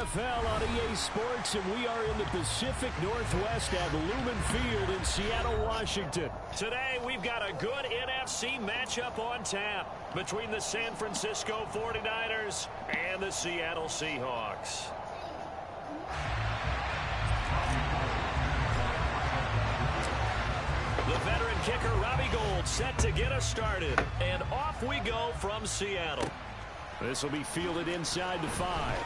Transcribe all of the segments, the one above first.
NFL on EA Sports, and we are in the Pacific Northwest at Lumen Field in Seattle, Washington. Today, we've got a good NFC matchup on tap between the San Francisco 49ers and the Seattle Seahawks. The veteran kicker, Robbie Gould, set to get us started. And off we go from Seattle. This will be fielded inside the 5.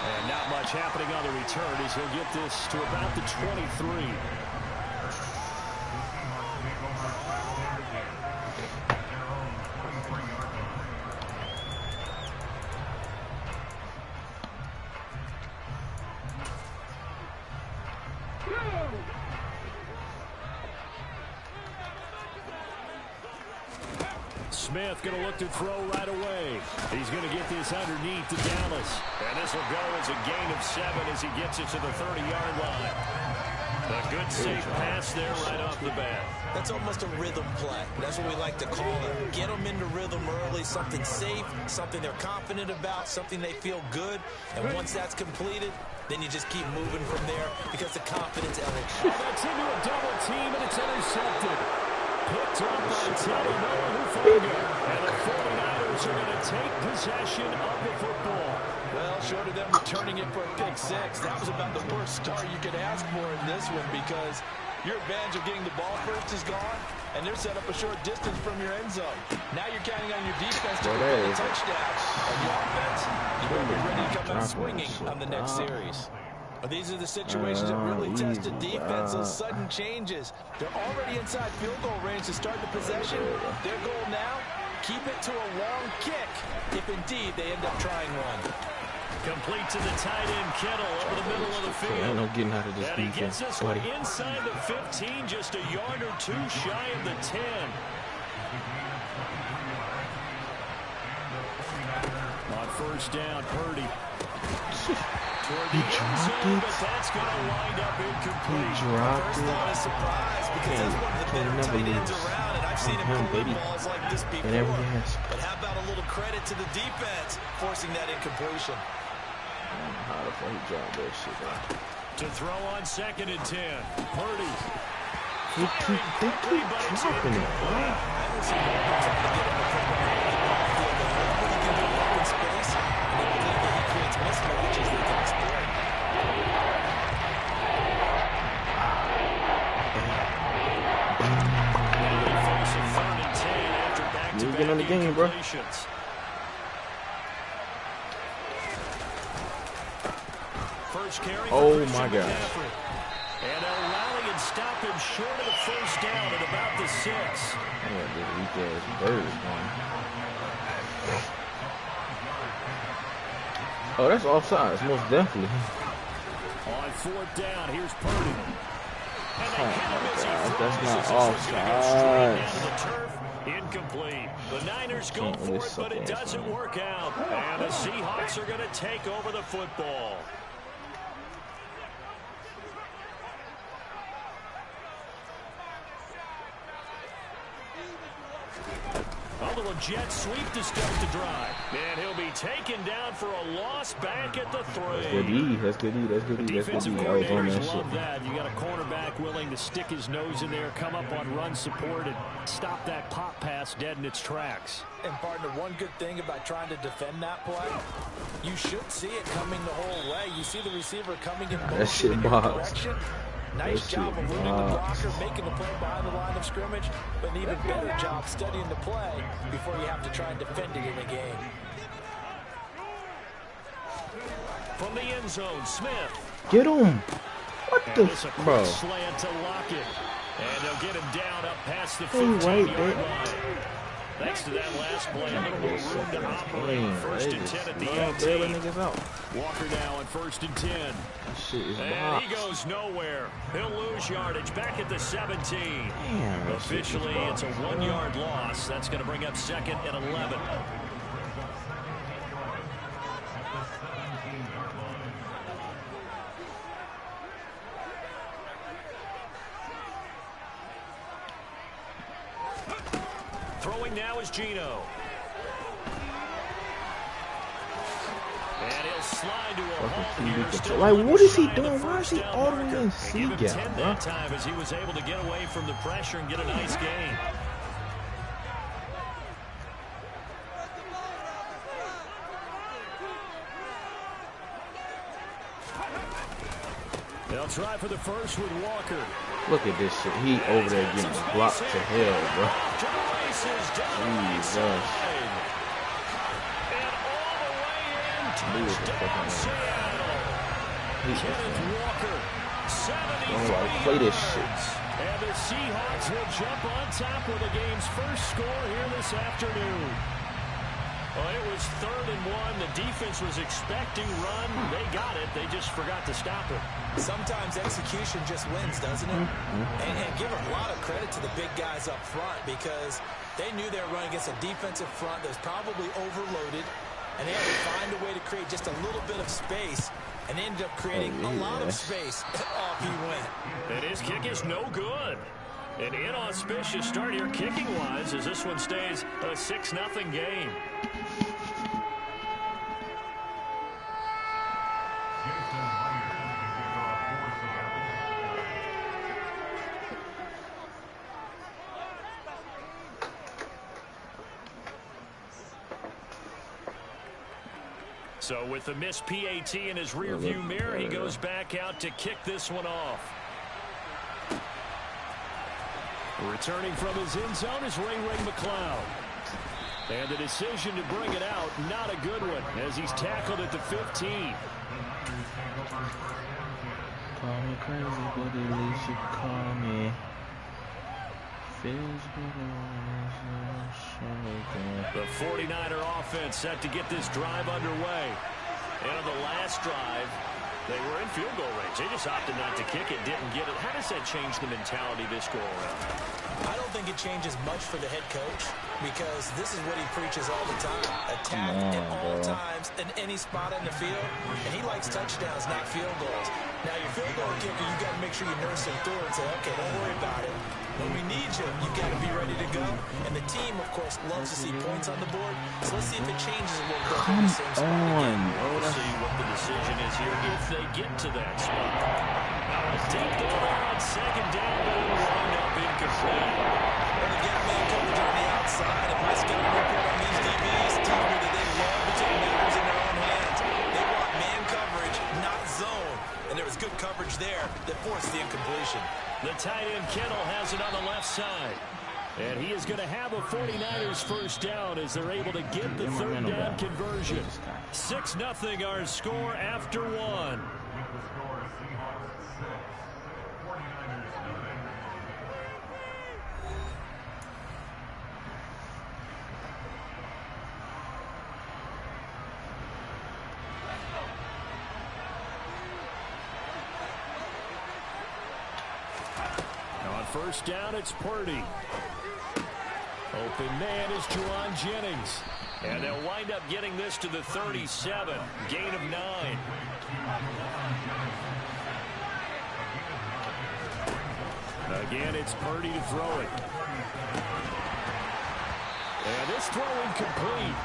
And not much happening on the return as he'll get this to about the 23. Smith going to look to throw right away. He's going to get this underneath to Dallas. And this will go as a gain of 7 as he gets it to the 30-yard line. A good safe pass there right off the bat. That's almost a rhythm play. That's what we like to call it. Get them into rhythm early, something safe, something they're confident about, something they feel good. And once that's completed, then you just keep moving from there because the confidence element. That's into a double team, and it's intercepted. Picked up by Tagovailoa. And the 49ers are going to take possession of the football. Well, short of them returning it for a pick 6, that was about the worst start you could ask for in this one because your advantage of getting the ball first is gone, and they're set up a short distance from your end zone. Now you're counting on your defense to get a touchdown. And the offense, you better be ready to come out swinging on the next series. These are the situations that really test the defense, those sudden changes. They're already inside field goal range to start the possession. Their goal now, keep it to a long kick, if indeed they end up trying one. Complete to the tight end, Kittle, over the middle of the field. Ain't no getting out of this and he defense. gets this one inside the 15, just a yard or 2 shy of the 10. On first down, Purdy. He dropped it. But that's going to wind up incomplete. He dropped it. Not a surprise because that's one of the better tight ends around, and I've seen him complete balls like this before. But how about a little credit to the defense forcing that incompletion? How the fuck he dropped that shit, bro? To throw on 2nd and 10. Purdy. They keep dropping it, bro. You get on the game, bro. Oh my gosh. And they'll rally and stop him short of the first down at about the 6. Yeah, this weak ass bird, man. Oh, that's offsides, most definitely. On 4th down, here's Purdy. Oh my God, that's not offside. Incomplete. The Niners go for it, but it doesn't work out. And the Seahawks are going to take over the football. A little jet sweep to start the drive. And he'll be taken down for a loss back at the 3. That's good E. That's good E. That's good E. That's good E. I was on that shit. Love that. You got a cornerback willing to stick his nose in there, come up on run support, and stop that pop pass dead in its tracks. And partner, one good thing about trying to defend that play, you should see it coming the whole way. You see the receiver coming in both direction. Nice job of eluding the blocker, making the play behind the line of scrimmage, but an even better job studying the play before you have to try and defend it in a game. From the end zone, Smith. Get him. What the bro? Slant to Lockett. And they'll get him down up past the 15-yard line. Thanks to that last play, a little more room to operate. 1st and 10 at the 18. Walker now on 1st and 10. Shit is and he goes nowhere. He'll lose yardage back at the 17. Damn, officially, it's a 1-yard loss. That's going to bring up 2nd and 11. Throwing now is Geno. And he'll slide to a halt here. Like, what is he doing? Why is he all the way in C gap, bro? That time as he was able to get away from the pressure and get a nice gain. They'll try for the first with Walker. Look at this shit. He over there getting blocked to hell, bro. Jesus. And all the way in, touchdown Seattle. Kenneth Walker, 73 play this shit. And the Seahawks will jump on top with the game's first score here this afternoon. Well, it was 3rd and 1. The defense was expecting run. They got it. They just forgot to stop it. Sometimes execution just wins, doesn't it? And give a lot of credit to the big guys up front because they knew they were running against a defensive front that was probably overloaded, and they had to find a way to create just a little bit of space, and they ended up creating a lot of space. Off he went. And his kick is no good. An inauspicious start here kicking-wise as this one stays a 6-0 game. So with the missed PAT in his rearview mirror, he goes back out to kick this one off. Returning from his end zone is Ray McLeod. And the decision to bring it out, not a good one, as he's tackled at the 15. Call me crazy, but at least you call me. Feels The 49er offense set to get this drive underway. And on the last drive, they were in field goal range. They just opted not to kick it, didn't get it. How does that change the mentality this go around? I don't think it changes much for the head coach because this is what he preaches all the time. Attack at all times in any spot on the field. And he likes touchdowns, not field goals. Now, your field goal kicker, you got to make sure you nurse him through and say, okay, don't worry about it. When we need you, you got to be ready to go. And the team, of course, loves to see points on the board. So let's see if it changes a little bit. Come on, bro. We'll see what the decision is here if they get to that spot. Deep ball on 2nd down, but it'll wind up incomplete. When they get man coverage on the outside, and my scouting report on these DBs tells me that they love to take matters in their own hands. They want man coverage, not zone. And there was good coverage there that forced the incompletion. The tight end Kittle has it on the left side. And he is going to have a 49ers first down as they're able to get the 3rd down conversion. 6-0 our score after 1. First down, it's Purdy. Open man is Juwan Jennings. And they'll wind up getting this to the 37. Gain of 9. Again, it's Purdy to throw it. And this throw incomplete.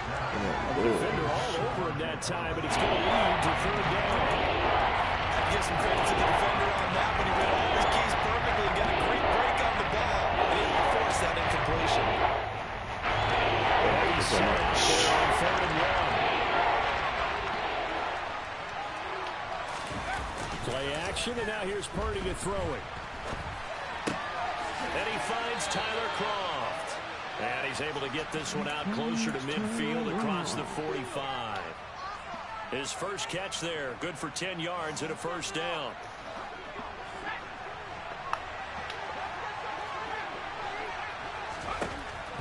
The defender all over him that time, but it's going to lead to 3rd down. Give some credit to the defender on that when he read all his keys perfectly and got a great break on the ball. And he didn't force that incompletion. He's set out there on 3rd and 1. Play action, and now here's Purdy to throw it. And he finds Tyler Kroft. And he's able to get this one out closer to midfield across the 45. His first catch there, good for 10 yards and a first down.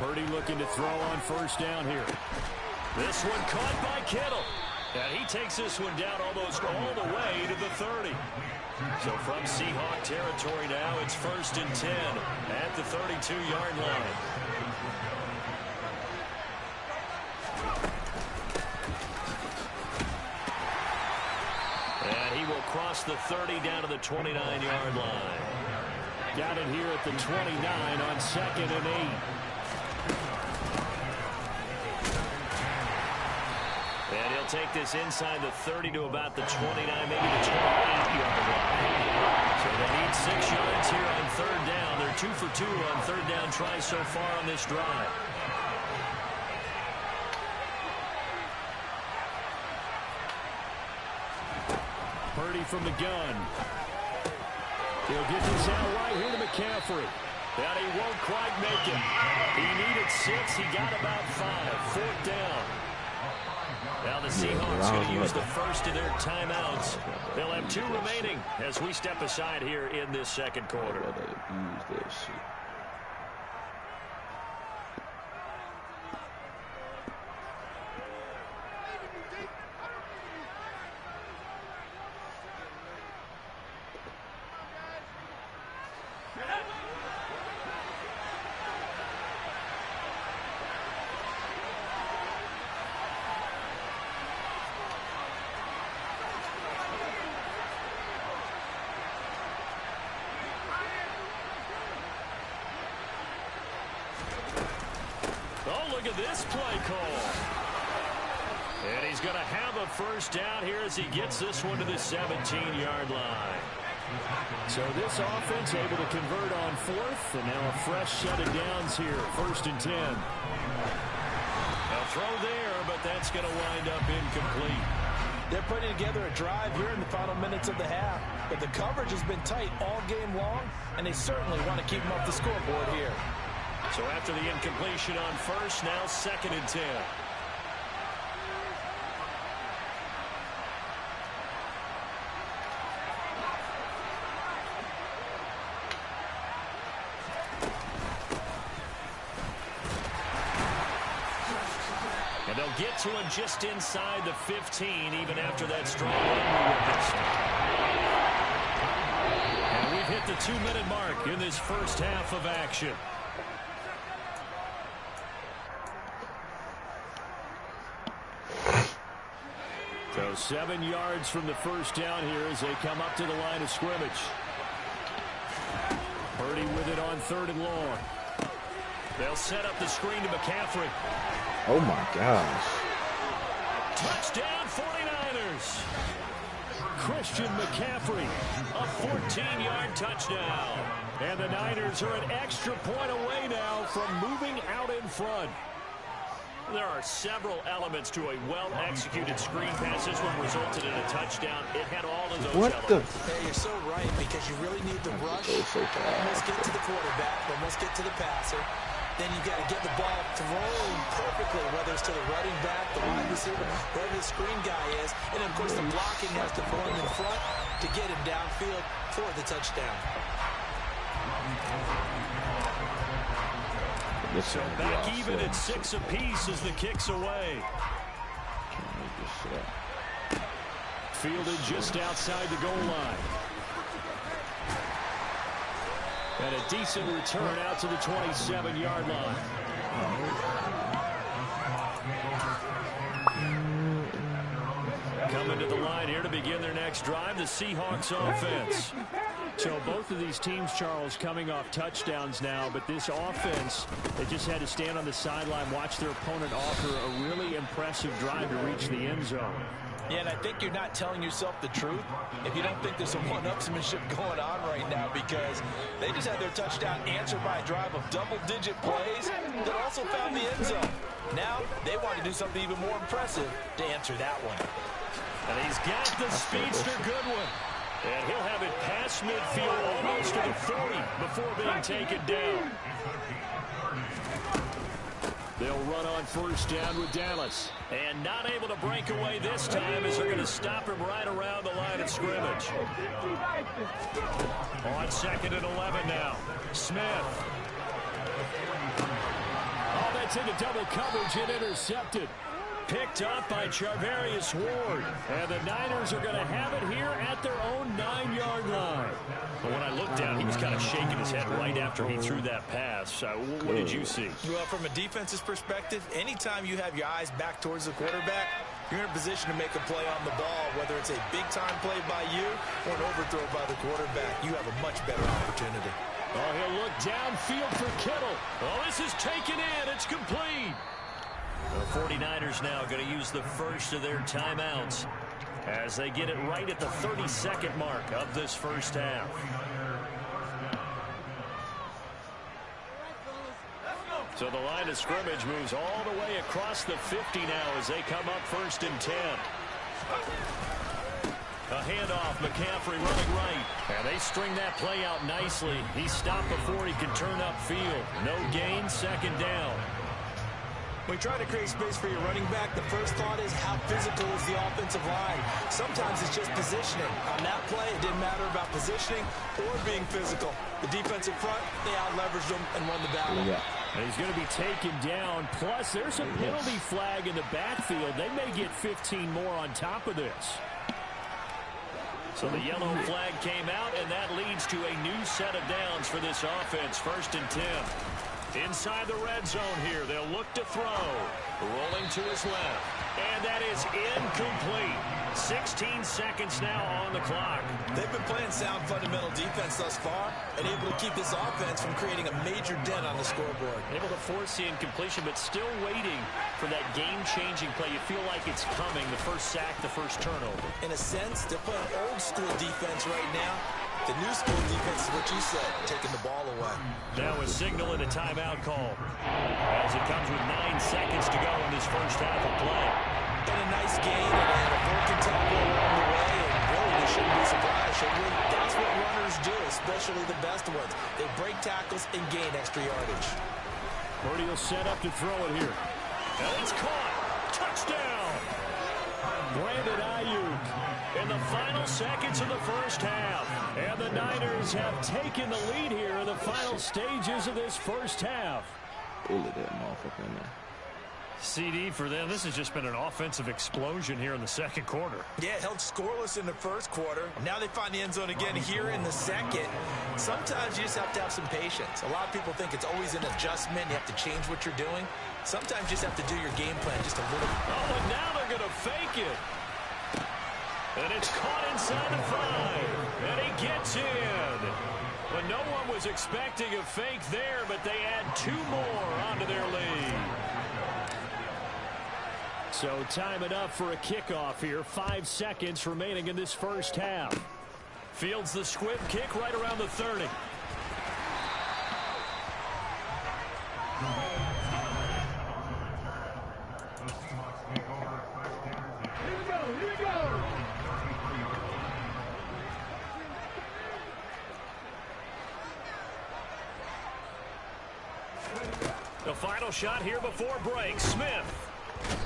Purdy looking to throw on first down here. This one caught by Kittle. And he takes this one down almost all the way to the 30. So from Seahawk territory now, it's 1st and 10 at the 32-yard line. And he will cross the 30 down to the 29-yard line. Got it here at the 29 on 2nd and 8. And he'll take this inside the 30 to about the 29, maybe the 28-yard line. So they need 6 yards here on third down. They're 2 for 2 on third down tries so far on this drive. Purdy from the gun. He'll get this out right here to McCaffrey. But he won't quite make it. He needed 6. He got about 5. Fourth down. Now the Seahawks going to use the first of their timeouts. They'll have 2 remaining as we step aside here in this second quarter. Look at this play call. And he's going to have a first down here as he gets this one to the 17-yard line. So this offense able to convert on fourth, and now a fresh set of downs here, 1st and 10. A throw there, but that's going to wind up incomplete. They're putting together a drive here in the final minutes of the half, but the coverage has been tight all game long, and they certainly want to keep them off the scoreboard here. So after the incompletion on first, now 2nd and 10. And they'll get to him just inside the 15, even after that strong run we witnessed. And we've hit the 2-minute mark in this first half of action. So 7 yards from the first down here as they come up to the line of scrimmage. Purdy with it on 3rd and long. They'll set up the screen to McCaffrey. Oh my gosh. Touchdown 49ers. Christian McCaffrey, a 14-yard touchdown. And the Niners are an extra point away now from moving out in front. There are several elements to a well-executed screen pass. This one resulted in a touchdown. It had all of those elements. Hey, you're so right, because you really need the rush. Almost get to the quarterback, almost get to the passer. Then you've got to get the ball thrown perfectly, whether it's to the running back, the wide receiver, wherever the screen guy is. And, of course, the blocking has to form in front to get him downfield for the touchdown. So back even at 6 apiece as the kick's away. Fielded just outside the goal line. And a decent return out to the 27-yard line. Coming to the line here to begin their next drive, the Seahawks offense. So both of these teams, Charles, coming off touchdowns now, but this offense, they just had to stand on the sideline, watch their opponent offer a really impressive drive to reach the end zone. Yeah, and I think you're not telling yourself the truth if you don't think there's some one-upsmanship going on right now, because they just had their touchdown answered by a drive of double-digit plays that also found the end zone. Now they want to do something even more impressive to answer that one. And he's got the speedster Goodwin. And he'll have it past midfield almost to the 40 before being taken down. They'll run on first down with Dallas. And not able to break away this time as they're going to stop him right around the line of scrimmage. On 2nd and 11 now. Smith. Oh, that's into double coverage and intercepted. Picked up by Charvarius Ward. And the Niners are going to have it here at their own 9-yard line. But when I looked down, he was kind of shaking his head right after he threw that pass. What did you see? Well, from a defense's perspective, anytime you have your eyes back towards the quarterback, you're in a position to make a play on the ball, whether it's a big-time play by you or an overthrow by the quarterback. You have a much better opportunity. Oh, he'll look downfield for Kittle. Oh, this is taken in. It's complete. The 49ers now going to use the first of their timeouts as they get it right at the 32nd mark of this first half. So the line of scrimmage moves all the way across the 50 now as they come up 1st and 10. A handoff, McCaffrey running right. And they string that play out nicely. He stopped before he could turn upfield. No gain, 2nd down. When you try to create space for your running back, the first thought is how physical is the offensive line. Sometimes it's just positioning. On that play, it didn't matter about positioning or being physical. The defensive front, they out-leveraged them and won the battle. Yeah. And he's going to be taken down. Plus, there's a penalty flag in the backfield. They may get 15 more on top of this. So the yellow flag came out, and that leads to a new set of downs for this offense. 1st and 10. Inside the red zone here. They'll look to throw. Rolling to his left. And that is incomplete. 16 seconds now on the clock. They've been playing sound fundamental defense thus far and able to keep this offense from creating a major dent on the scoreboard. Able to force the incompletion, but still waiting for that game-changing play. You feel like it's coming. The first sack, the first turnover. In a sense, they're playing old-school defense right now. The new school defense is what you said, taking the ball away. Now a signal and a timeout call as it comes with 9 seconds to go in this first half of play. And a nice gain and a broken tackle along the way, and really we shouldn't be surprised, should we? That's what runners do, especially the best ones. They break tackles and gain extra yardage. Purdy will set up to throw it here. And it's caught. Touchdown! Brandon Ayuk in the final seconds of the first half. And the Niners have taken the lead here in the final stages of this first half. Bullet that motherfucker in there. CD for them. This has just been an offensive explosion here in the second quarter. Yeah, held scoreless in the first quarter. Now they find the end zone again here in the second. Sometimes you just have to have some patience. A lot of people think it's always an adjustment. You have to change what you're doing. Sometimes you just have to do your game plan just a little bit. Oh, and now they're going to fake it. And it's caught inside the 5. And he gets in. But no one was expecting a fake there, but they add 2 more onto their lead. So time it up for a kickoff here. 5 seconds remaining in this first half. Fields the squib kick right around the 30. The final shot here before break. Smith.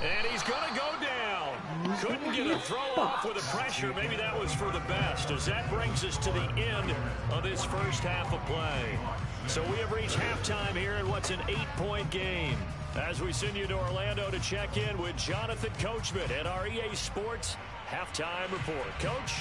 And he's going to go down. Couldn't get a throw off with the pressure. Maybe that was for the best, as that brings us to the end of this first half of play. So we have reached halftime here in what's an 8-point game. As we send you to Orlando to check in with Jonathan Coachman at our EA Sports Halftime Report. Coach?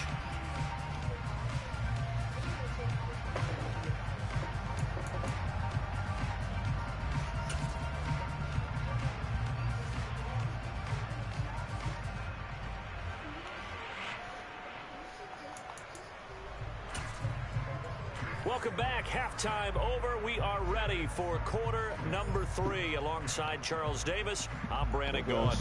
Welcome back. Halftime over. We are ready for quarter number 3 alongside Charles Davis. I'm Brandon Gaughan.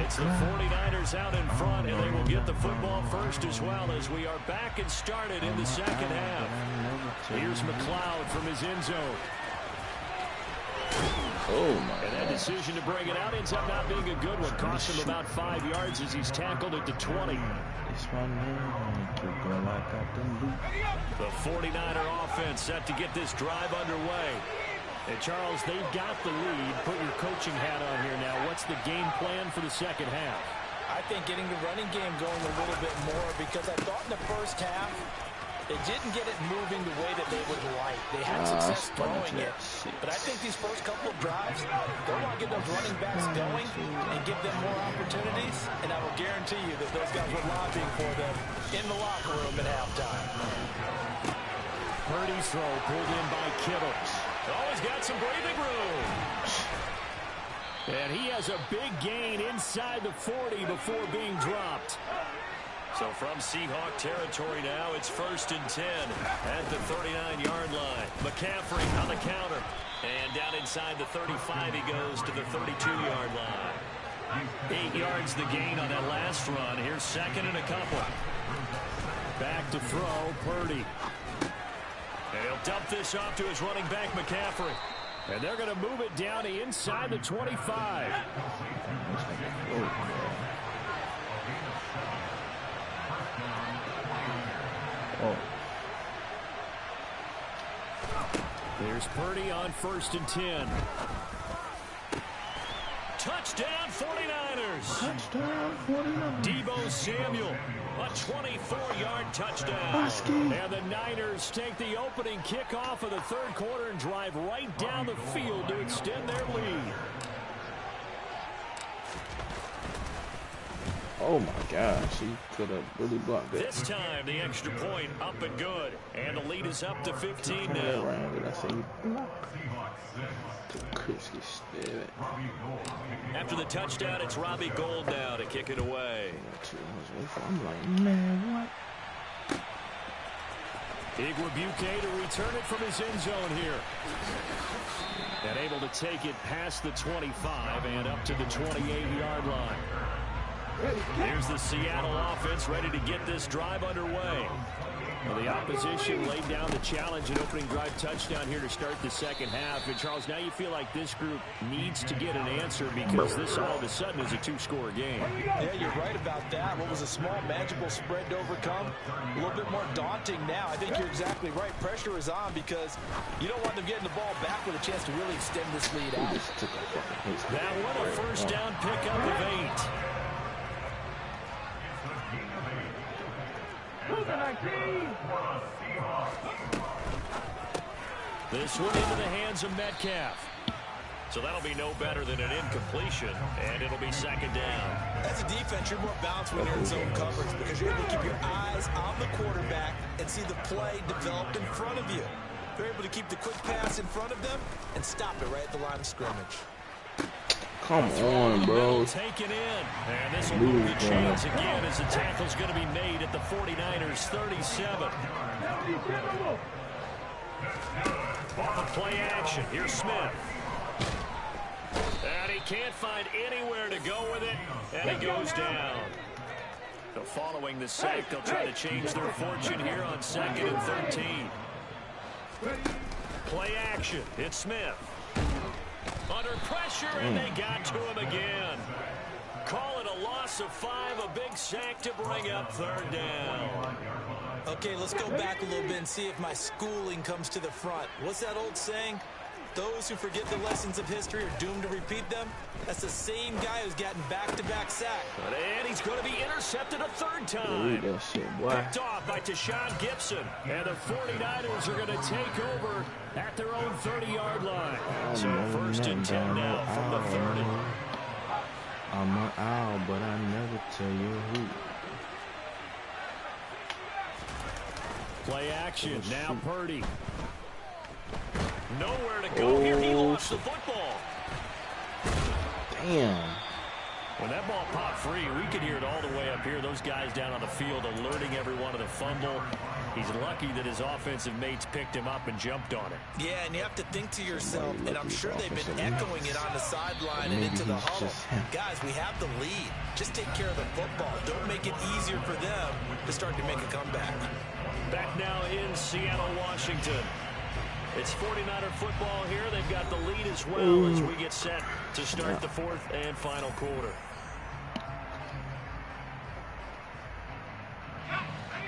It's the 49ers out in front, and they will get the football first as well as we are back and started in the second half. Here's McLeod from his end zone. Oh my! And that decision to bring it out ends up not being a good one. Cost him about 5 yards as he's tackled at the 20. The 49er offense set to get this drive underway. And Charles, they've got the lead. Put your coaching hat on here now. What's the game plan for the second half? I think getting the running game going a little bit more, because I thought in the first half they didn't get it moving the way that they would like. They had success throwing it. But I think these first couple of drives, they want to get those running backs going and give them more opportunities. And I will guarantee you that those guys were lobbying for them in the locker room at halftime. Purdy's throw pulled in by Kittle. Oh, he's got some breathing room. And he has a big gain inside the 40 before being dropped. So from Seahawk territory now, it's 1st and 10 at the 39-yard line. McCaffrey on the counter. And down inside the 35, he goes to the 32-yard line. 8 yards the gain on that last run. Here's 2nd and a couple. Back to throw, Purdy. And he'll dump this off to his running back, McCaffrey. And they're going to move it down to inside the 25. Oh. There's Purdy on 1st and 10. Touchdown 49ers. Touchdown 49ers. Deebo Samuel, a 24-yard touchdown. Basket. And the Niners take the opening kickoff of the 3rd quarter and drive right down the field to extend their lead. Oh my gosh, he could have really blocked that. This time the extra point up and good. And the lead is up to 15 now. After the touchdown, it's Robbie Gould now to kick it away. I'm like, man, what? Igwebuike to return it from his end zone here. And able to take it past the 25 and up to the 28-yard line. Here's the Seattle offense ready to get this drive underway. Well, the opposition laid down the challenge and opening drive touchdown here to start the 2nd half. And, Charles, now you feel like this group needs to get an answer because this all of a sudden is a 2-score game. Yeah, you're right about that. What was a small, magical spread to overcome, a little bit more daunting now. I think you're exactly right. Pressure is on because you don't want them getting the ball back with a chance to really extend this lead out. That one a first down pickup of 8. This one into the hands of Metcalf. So that'll be no better than an incompletion, and it'll be 2nd down. As a defense, you're more balanced when you're in zone coverage because you're able to keep your eyes on the quarterback and see the play developed in front of you. You're able to keep the quick pass in front of them and stop it right at the line of scrimmage. Come on, bro. Taken in. And this will move the chains again as the tackle's going to be made at the 49ers 37. Off of play action. Here's Smith. And he can't find anywhere to go with it. And he goes down. So following the sack, they'll try to change their fortune here on 2nd and 13. Play action. It's Smith. Under pressure, and they got to him again. Call it a loss of 5, a big sack to bring up 3rd down. Okay, let's go back a little bit and see if my schooling comes to the front. What's that old saying? Those who forget the lessons of history are doomed to repeat them. That's the same guy who's gotten back-to-back sack. And he's going to be intercepted a 3rd time. Picked off by Tashawn Gibson. And the 49ers are going to take over at their own 30-yard line. So 1st and 10 now from the 30. I'm an owl, but I never tell you who. Play action. Now Purdy. Nowhere to go here. He lost the football. Damn. When that ball popped free, we could hear it all the way up here. Those guys down on the field alerting everyone of the fumble. He's lucky that his offensive mates picked him up and jumped on it. Yeah, and you have to think to yourself, and I'm sure they've been echoing it on the sideline and into the huddle. Guys, we have the lead. Just take care of the football. Don't make it easier for them to start to make a comeback. Back now in Seattle, Washington. It's 49er football here. They've got the lead as well as we get set to start the 4th and final quarter.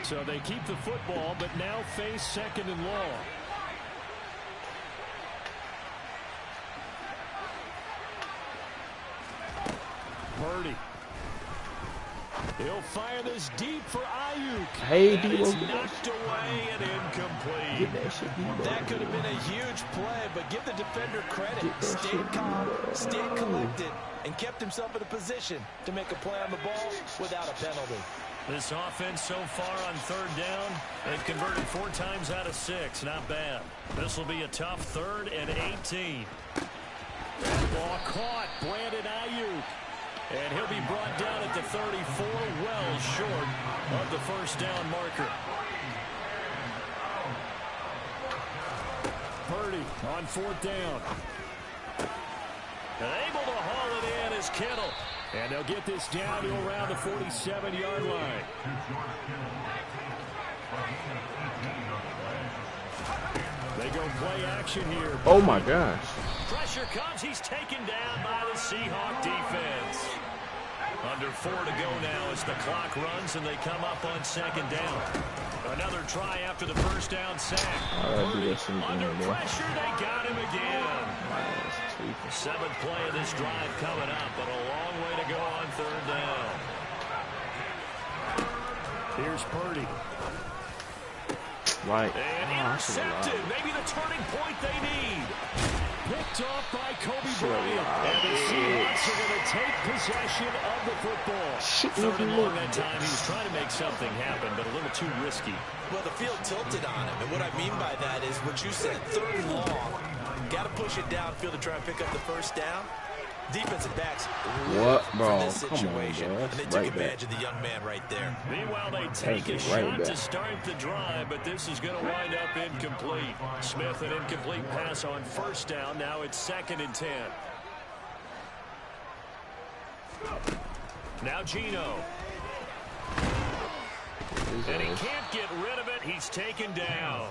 So they keep the football, but now face 2nd and long. Purdy. He'll fire this deep for Ayuk. Hey, and it's knocked away and incomplete. That could have been a huge play, but give the defender credit. Stayed calm, stayed collected, and kept himself in a position to make a play on the ball without a penalty. This offense so far on 3rd down, they've converted 4 times out of 6. Not bad. This will be a tough 3rd and 18. That ball caught. Brandon Ayuk. And he'll be brought down at the 34, well short of the first down marker. Purdy on 4th down. And able to haul it in is Kittle. And they'll get this down to around the 47-yard line. They go play action here. Oh, my gosh. Pressure comes. He's taken down by the Seahawk defense. Under 4 to go now as the clock runs and they come up on 2nd down. Another try after the first down sack. Under pressure, they got him again. 7th play of this drive coming up, but a long way to go on 3rd down. Here's Purdy. Right. And intercepted. Maybe the turning point they need. Picked off by Kobe Bryant. And the Seahawks are going to take possession of the football. 3rd and long that time. He was trying to make something happen, but a little too risky. Well, the field tilted on him. And what I mean by that is what you said, 3rd and long. Got to push it downfield to try and pick up the first down. Defensive backs for this situation. And they took advantage of the young man right there. Meanwhile, they take a shot to start the drive, but this is going to wind up incomplete. Smith, an incomplete pass on 1st down. Now it's 2nd and 10. Now Geno. And he can't get rid of it. He's taken down.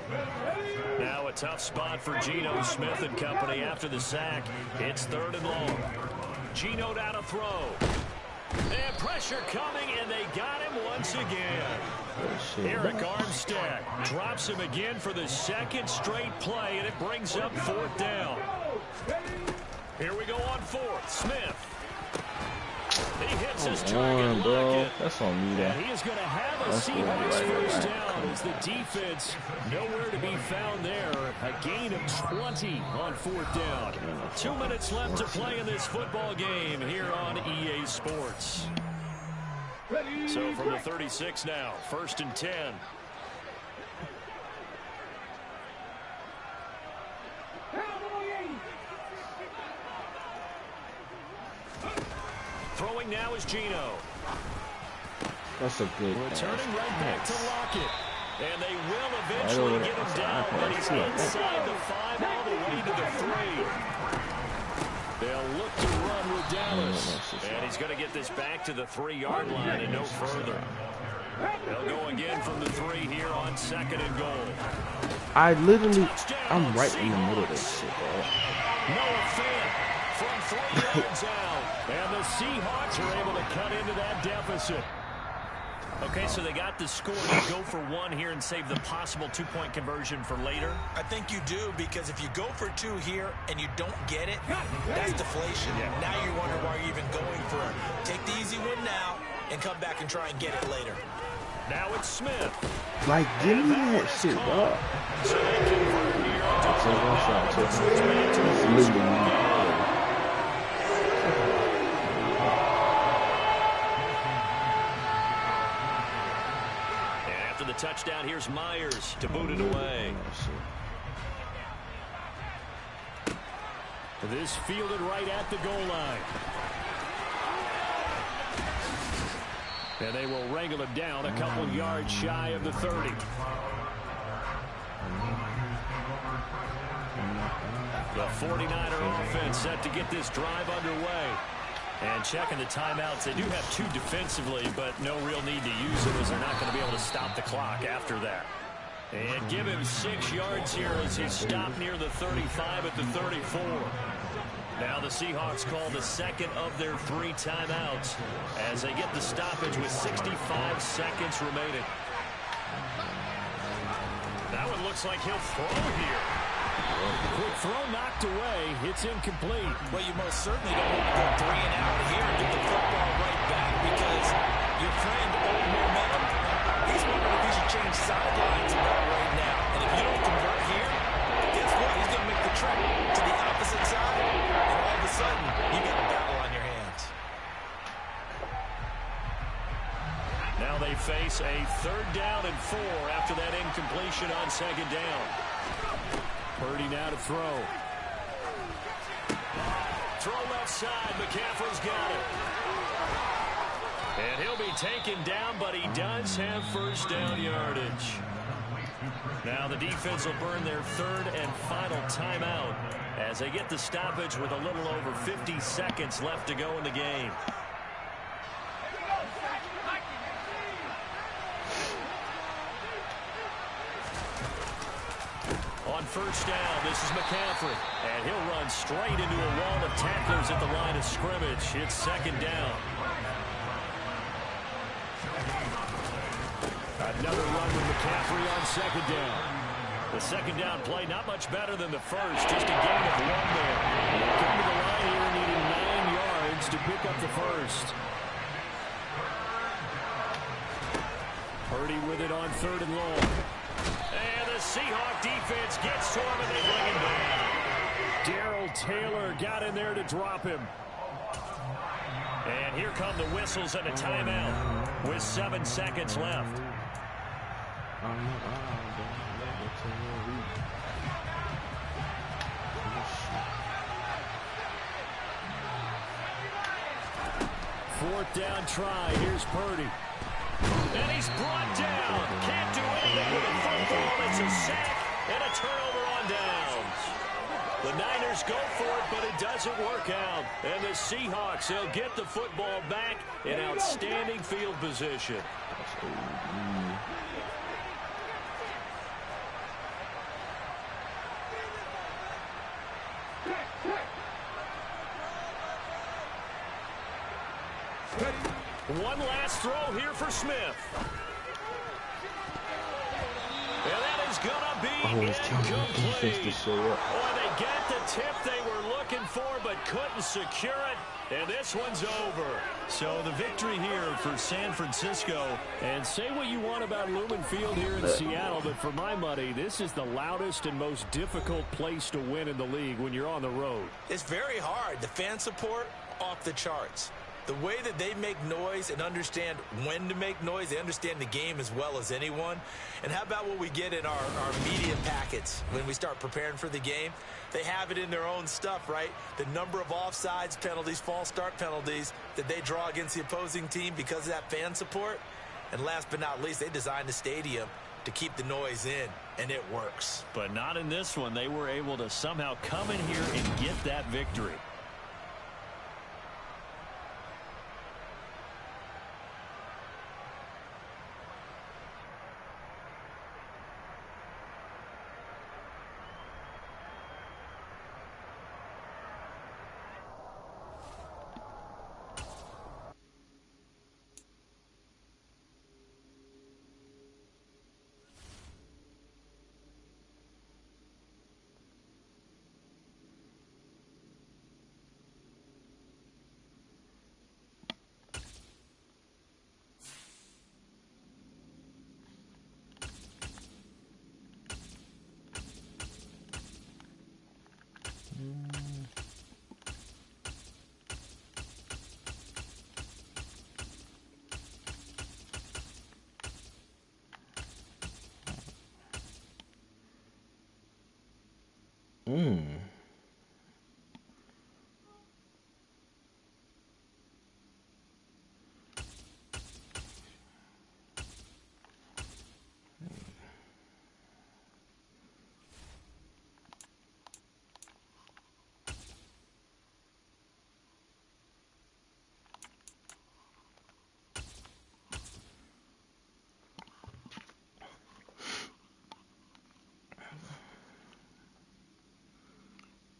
Now a tough spot for Geno Smith and company after the sack. It's 3rd and long. Geno down to throw. And pressure coming, and they got him once again. Eric Armstead drops him again for the 2nd straight play, and it brings up 4th down. Here we go on 4th. Smith. He hits his target, bro. That's on me, and he is going to have a Seahawks first down as the defense nowhere to be found there. A gain of 20 on 4th down. 2 minutes left to play in this football game here on EA Sports. So from the 36 now, 1st and 10. Throwing now is Geno. That's a good returning right back to Lockett. And they will eventually get him down, but he's inside the 5 all the way to the 3. They'll look to run with Dallas. And he's going to get this back to the 3-yard line and no further. They'll go again from the 3 here on 2nd and goal. I'm right in the middle of this shit, bro. Noah Fant from 3 yards out. And the Seahawks are able to cut into that deficit. Okay, so they got the score. You go for 1 here and save the possible 2-point conversion for later? I think you do, because if you go for 2 here and you don't get it, that's deflation. Yeah. Now you're wondering why you're even going for it. Take the easy one now and come back and try and get it later. Now it's Smith. Like, give me that shit, bro. So they convert here the touchdown, here's Myers to boot it away. This fielded right at the goal line. And they will wrangle it down a couple yards shy of the 30. The 49er offense set to get this drive underway. And checking the timeouts, they do have 2 defensively, but no real need to use them as they're not going to be able to stop the clock after that. And give him 6 yards here as he stopped near the 35 at the 34. Now the Seahawks call the 2nd of their 3 timeouts as they get the stoppage with 65 seconds remaining. That one looks like he'll throw here. Quick throw knocked away. It's incomplete. Well, you most certainly don't want to go 3 and out here and get the football right back, because your friend, old momentum, he's wondering if he should change sidelines about right now. And if you don't convert here, guess what? He's going to make the trip to the opposite side, and all of a sudden, you got a battle on your hands. Now they face a 3rd down and 4 after that incompletion on 2nd down. Purdy now to throw. Throw left side. McCaffrey's got it. And he'll be taken down, but he does have first down yardage. Now the defense will burn their third and final timeout as they get the stoppage with a little over 50 seconds left to go in the game. On first down, this is McCaffrey. And he'll run straight into a wall of tacklers at the line of scrimmage. It's second down. Another run with McCaffrey on second down. The second down play not much better than the first. Just a gain of 1 there. They'll come to the line here needing 9 yards to pick up the first. Purdy with it on third and long. And the Seahawk defense gets to him and they bring him down. Darrell Taylor got in there to drop him. And here come the whistles and a timeout with 7 seconds left. 4th down try. Here's Purdy. And he's brought down. Can't do anything with the football. It's a sack and a turnover on downs. The Niners go for it, but it doesn't work out. And the Seahawks, they'll get the football back in outstanding field position. One last throw here for Smith. And that is going to be incomplete. Boy, they get the tip they were looking for, but couldn't secure it. And this one's over. So the victory here for San Francisco. And say what you want about Lumen Field here in Seattle, but for my money, this is the loudest and most difficult place to win in the league when you're on the road. It's very hard. The fan support, off the charts. The way that they make noise and understand when to make noise, they understand the game as well as anyone. And how about what we get in our media packets when we start preparing for the game? They have it in their own stuff, right? The number of offsides penalties, false start penalties that they draw against the opposing team because of that fan support. And last but not least, they designed the stadium to keep the noise in, and it works. But not in this one. They were able to somehow come in here and get that victory.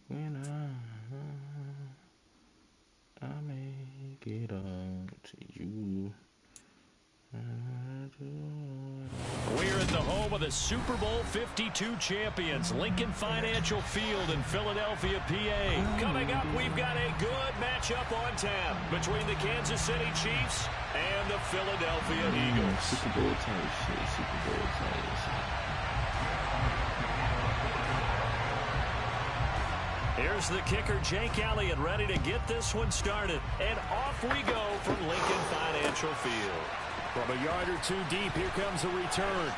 When I make it up to you. We're at the home of the Super Bowl 52 champions, Lincoln Financial Field in Philadelphia, PA. Coming up, we've got a good matchup on tap between the Kansas City Chiefs and the Philadelphia Eagles. Super Bowl type shit, Super Bowl type shit. Here's the kicker, Jake Elliott, ready to get this one started. And off we go from Lincoln Financial Field. From a yard or two deep, here comes a return.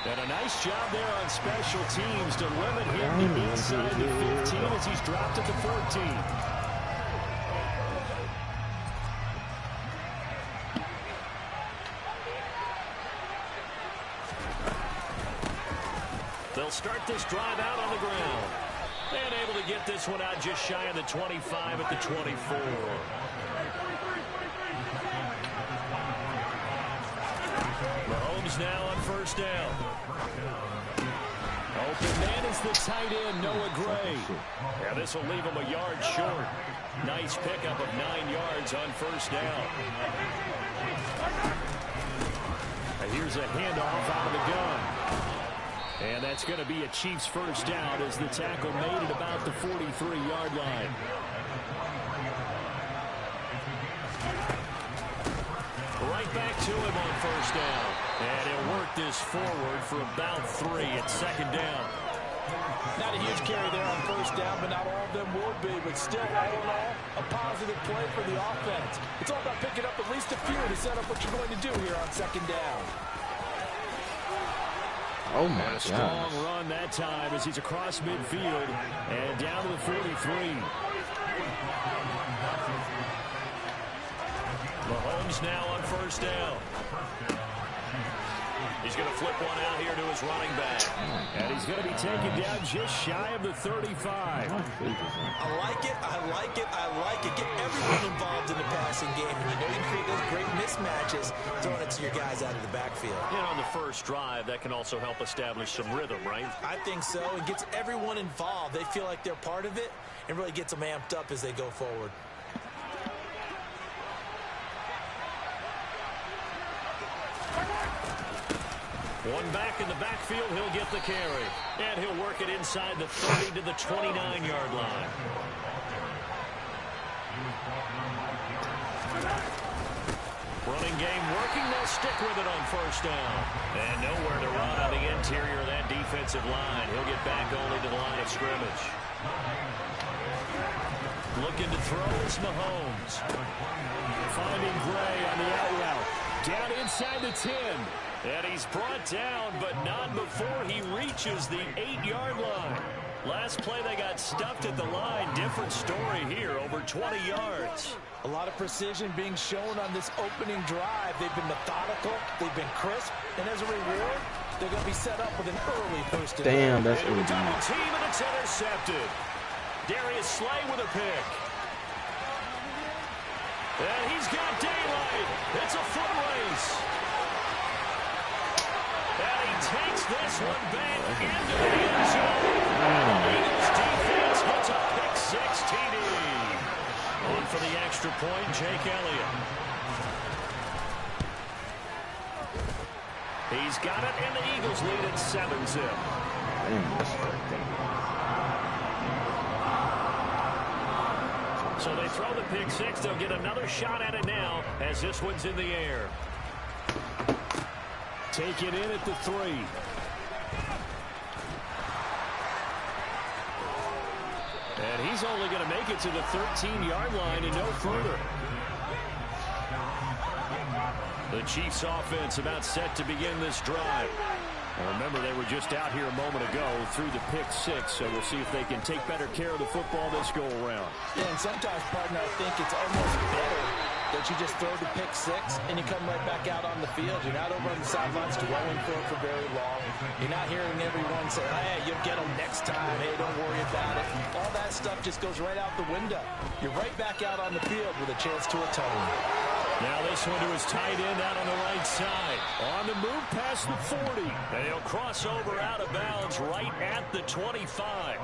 And a nice job there on special teams to limit him to inside the 15 as he's dropped at the 14. They'll start this drive out on the ground. And able to get this one out just shy of the 25 at the 24. Mahomes now on first down. Open man is the tight end, Noah Gray. Yeah, this will leave him a yard short. Nice pickup of 9 yards on first down. And here's a handoff out of the gun. And that's going to be a Chiefs first down as the tackle made at about the 43-yard line. Right back to him on first down. And he'll work this forward for about 3 at second down. Not a huge carry there on first down, but not all of them will be. But still, all in all, a positive play for the offense. It's all about picking up at least a few to set up what you're going to do here on second down. Oh, my God. A strong run that time as he's across midfield and down to the 43. Mahomes now on first down. He's going to flip one out here to his running back. And he's going to be taken down just shy of the 35. I like it, I like it, I like it. Get everyone involved in the passing game. And you know you create those great mismatches throwing it to your guys out of the backfield. And on the first drive, that can also help establish some rhythm, right? I think so. It gets everyone involved. They feel like they're part of it and really gets them amped up as they go forward. One back in the backfield, he'll get the carry. And he'll work it inside the 30 to the 29-yard line. Running game working, they'll stick with it on first down. And nowhere to run on the interior of that defensive line. He'll get back only to the line of scrimmage. Looking to throw is Mahomes. Finding Gray on the out route. Down inside the 10. And he's brought down, but not before he reaches the 8-yard line. Last play, they got stuffed at the line. Different story here, over 20 yards. A lot of precision being shown on this opening drive. They've been methodical, they've been crisp, and as a reward, they're going to be set up with an early first down. Damn, that's really double team, and it's intercepted. Darius Slay with a pick. And he's got daylight. It's a foot race. And he takes this one back into the end zone. Eagles defense gets a pick-6 TD. On for the extra point, Jake Elliott. He's got it, and the Eagles lead at 7-zip. So they throw the pick-6. They'll get another shot at it now as this one's in the air. Take it in at the 3. And he's only going to make it to the 13-yard line and no further. The Chiefs offense about set to begin this drive. And remember, they were just out here a moment ago through the pick-6, so we'll see if they can take better care of the football this go-around. Yeah, and sometimes, partner, I think it's almost better that you just throw the pick-6 and you come right back out on the field. You're not over on the sidelines dwelling for it for very long. You're not hearing everyone say, hey, you'll get them next time. Hey, don't worry about it. All that stuff just goes right out the window. You're right back out on the field with a chance to atone. Now this one to his tight end out on the right side. On the move past the 40. And he'll cross over out of bounds right at the 25.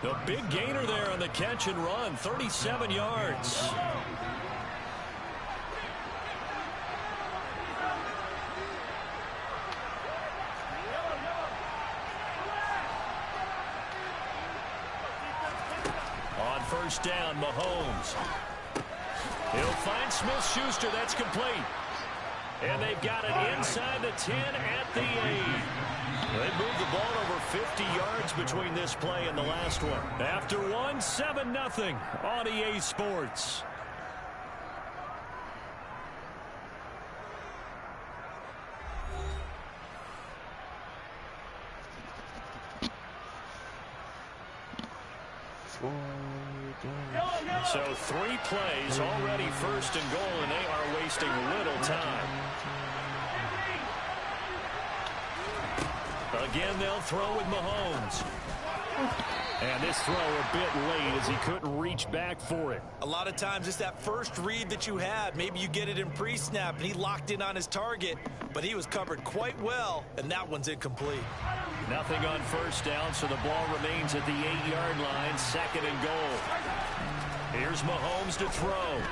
The big gainer there on the catch and run. 37 yards. On first down, Mahomes. He'll find Smith-Schuster. That's complete. And they've got it inside the 10 at the 8. They moved the ball over 50 yards between this play and the last one. After one, 7-0 on EA Sports. So 3 plays already first and goal, and they are wasting little time. Again, they'll throw with Mahomes. And this throw a bit late as he couldn't reach back for it. A lot of times it's that first read that you had. Maybe you get it in pre-snap and he locked in on his target, but he was covered quite well, and that one's incomplete. Nothing on first down, so the ball remains at the 8-yard line, 2nd and goal. Here's Mahomes to throw.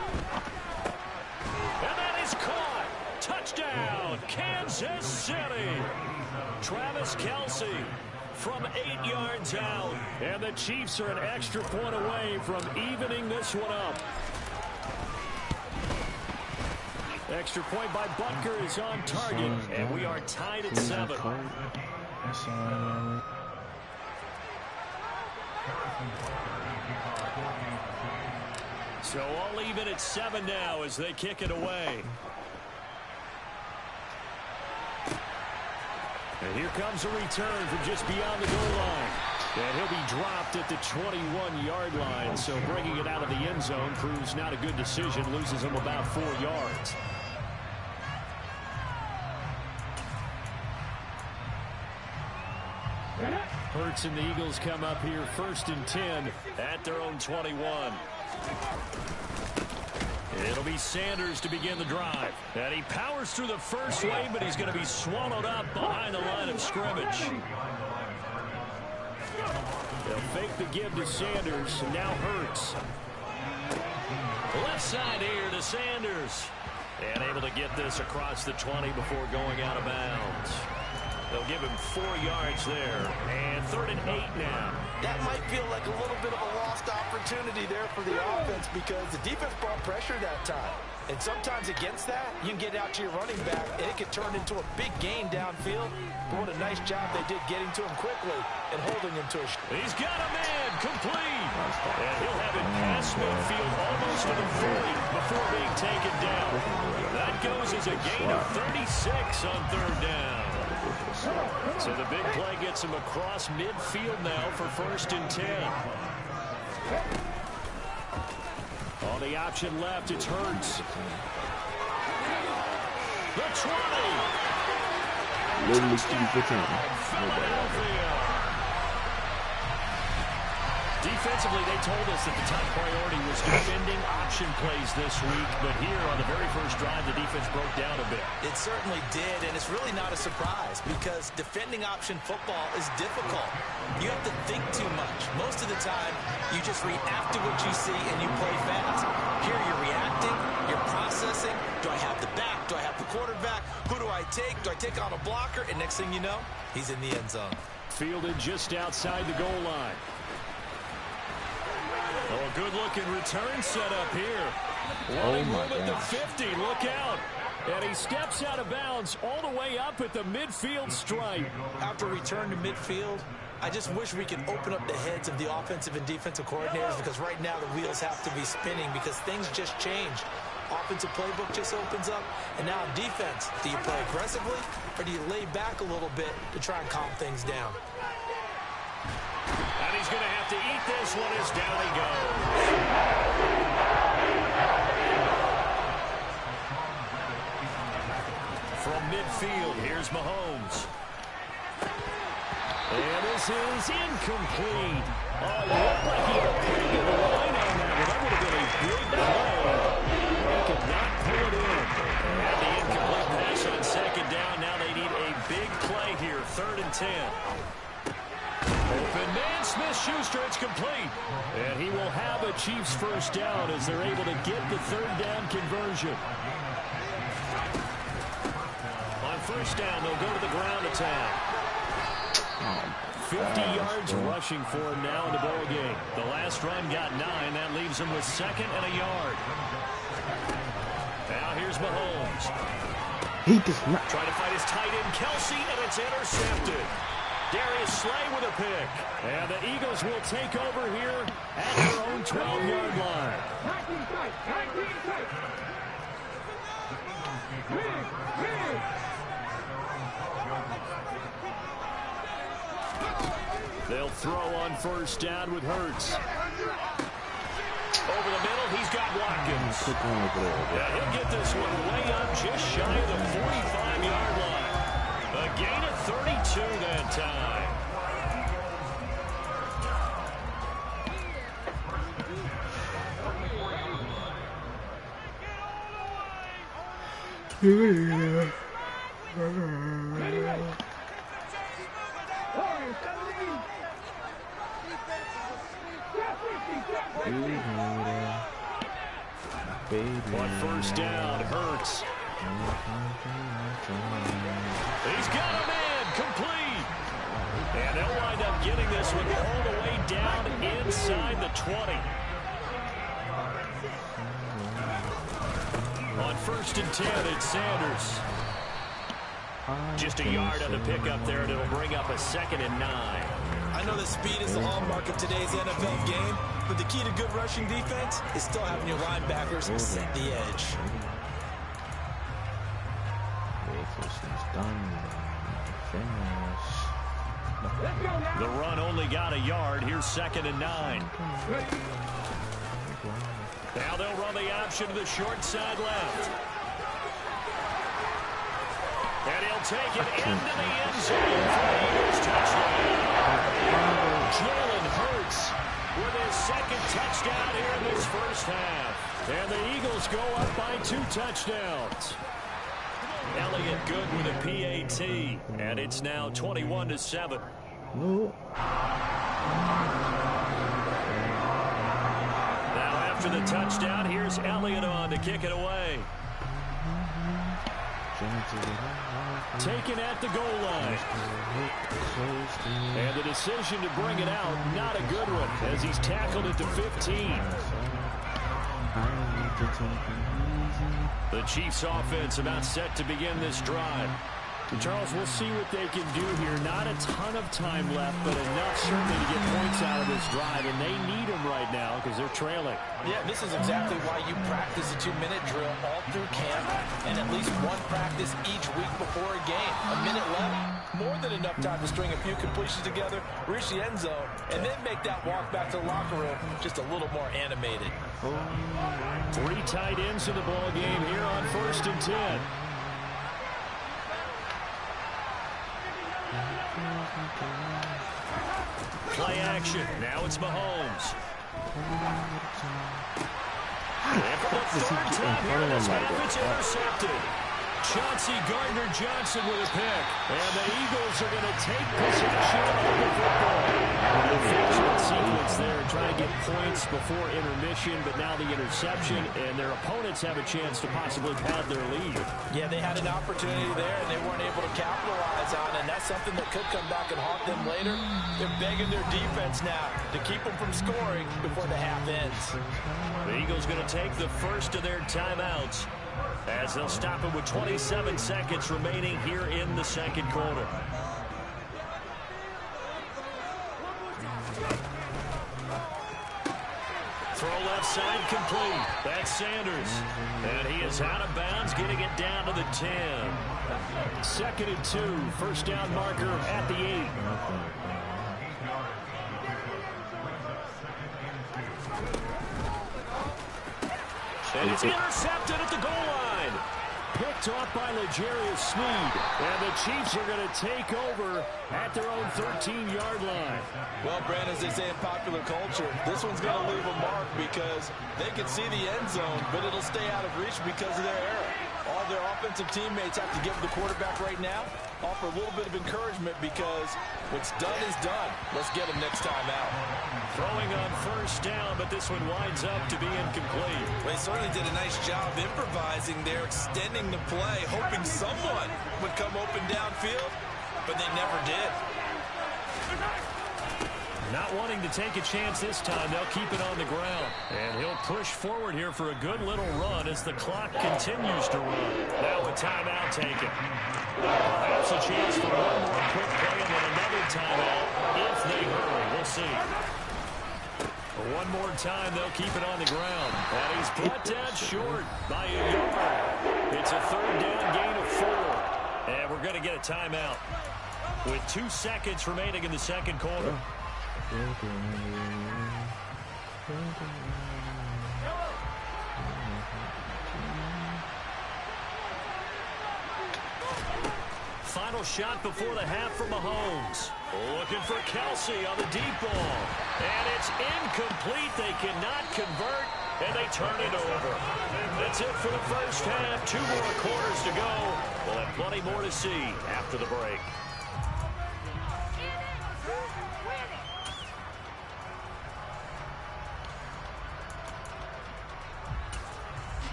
And that is caught. Touchdown, Kansas City. Travis Kelce from 8 yards out. And the Chiefs are an extra point away from evening this one up. Extra point by Butker is on target, and we are tied at 7. So all even at 7 now as they kick it away. And here comes a return from just beyond the goal line. And he'll be dropped at the 21-yard line. So bringing it out of the end zone proves not a good decision. Loses him about 4 yards. Hurts and the Eagles come up here 1st and 10 at their own 21. It'll be Sanders to begin the drive. And he powers through the first wave, but he's going to be swallowed up behind the line of scrimmage. They'll fake the give to Sanders, and now Hurts. Left side here to Sanders. And able to get this across the 20 before going out of bounds. They'll give him 4 yards there. And 3rd and 8 now. That might feel like a little bit of a lost opportunity there for the offense because the defense brought pressure that time. And sometimes against that, you can get out to your running back, and it can turn into a big gain downfield. But what a nice job they did getting to him quickly and holding him to a... He's got a man complete. And he'll have it past midfield almost to the 40 before being taken down. That goes as a gain of 36 on 3rd down. So the big play gets him across midfield now for 1st and 10. On the option left, it's Hurts. The 20. Literally Philadelphia. Defensively, they told us that the top priority was defending option plays this week, but here on the very first drive, the defense broke down a bit. It certainly did, and it's really not a surprise because defending option football is difficult. You have to think too much. Most of the time, you just react to what you see and you play fast. Here, you're reacting, you're processing. Do I have the back? Do I have the quarterback? Who do I take? Do I take on a blocker? And next thing you know, he's in the end zone. Fielded just outside the goal line. Oh, a good-looking return set up here. Running room at the 50. Look out. And he steps out of bounds all the way up at the midfield stripe. After return to midfield, I just wish we could open up the heads of the offensive and defensive coordinators because right now the wheels have to be spinning because things just changed. Offensive playbook just opens up. And now on defense, do you play aggressively or do you lay back a little bit to try and calm things down? And he's going to have to eat this one as down he goes. From midfield, here's Mahomes. And this is incomplete. Oh, it looked like he had a pretty good line on that, but that would have been a big play. He could not pull it in. And the incomplete pass on 2nd down. Now they need a big play here, 3rd and 10. Open man, Smith-Schuster, it's complete. And he will have a Chiefs first down as they're able to get the 3rd down conversion. On 1st down, they'll go to the ground attack. 50 yards rushing for him now in the ball game. The last run got 9. That leaves him with 2nd and a yard. Now here's Mahomes. He does not. Trying to fight his tight end, Kelce, and it's intercepted. Darius Slay with a pick. And the Eagles will take over here at their own 12-yard line. They'll throw on 1st down with Hurts. Over the middle, he's got Watkins. Yeah, he'll get this one way up just shy of the 45-yard line. A gain of 32 that time. On first down, Hurts. He's got a man, complete. And they'll wind up getting this one all the way down inside the 20. On first and 10, it's Sanders. Just a yard on the pickup there, and it'll bring up a 2nd and 9. I know that speed is the hallmark of today's NFL game, but the key to good rushing defense is still having your linebackers set the edge. The run only got a yard. Here's 2nd and 9. Now they'll run the option to the short side left. And he'll take it into the end zone for the Eagles touchdown. Jalen Hurts with his 2nd touchdown here in this first half. And the Eagles go up by 2 touchdowns. Elliott good with a PAT. And it's now 21-7. No. Now after the touchdown, here's Elliott on to kick it away. Taken at the goal line. And the decision to bring it out, not a good one, as he's tackled it to 15. The Chiefs offense about set to begin this drive. Charles, we'll see what they can do here. Not a ton of time left, but enough certainly to get points out of this drive, and they need them right now because they're trailing. Yeah, this is exactly why you practice a 2-minute drill all through camp and at least one practice each week before a game. A minute left, more than enough time to string a few completions together, reach the end zone, and then make that walk back to the locker room just a little more animated. 3 tight ends in the ball game here on first and 10. Play action. Now it's Mahomes. And for the 3rd time here in this half, it's intercepted. Chauncey Gardner-Johnson with a pick. And the Eagles are going to take possession of the football. Unfortunate sequence there, trying to get points before intermission, but now the interception, and their opponents have a chance to possibly pad their lead. Yeah, they had an opportunity there, and they weren't able to capitalize on it, and that's something that could come back and haunt them later. They're begging their defense now to keep them from scoring before the half ends. The Eagles going to take the first of their timeouts, as they'll stop it with 27 seconds remaining here in the second quarter. Throw left side complete. That's Sanders. And he is out of bounds, getting it down to the 10. 2nd and 2. First down marker at the 8. And it's intercepted at the goal line. Picked off by L'Jarius Sneed. And the Chiefs are going to take over at their own 13-yard line. Well, Brandon, as they say in popular culture, this one's going to leave a mark because they can see the end zone, but it'll stay out of reach because of their error. All their offensive teammates have to give the quarterback right now, offer a little bit of encouragement because what's done is done. Let's get him next time out. Throwing on first down, but this one winds up to be incomplete. Well, they certainly did a nice job improvising there, extending the play, hoping someone would come open downfield, but they never did. Not wanting to take a chance this time, they'll keep it on the ground. And he'll push forward here for a good little run as the clock continues to run. Now a timeout taken. Perhaps a chance for one more quick play and then another timeout if they hurry. We'll see. One more time, they'll keep it on the ground. And he's brought down short by a yard. It's a 3rd down gain of 4. And we're going to get a timeout with 2 seconds remaining in the second quarter. Final shot before the half for Mahomes. Looking for Kelsey on the deep ball. And it's incomplete. They cannot convert. and they turn it over. That's it for the first half. 2 more quarters to go. We'll have plenty more to see after the break.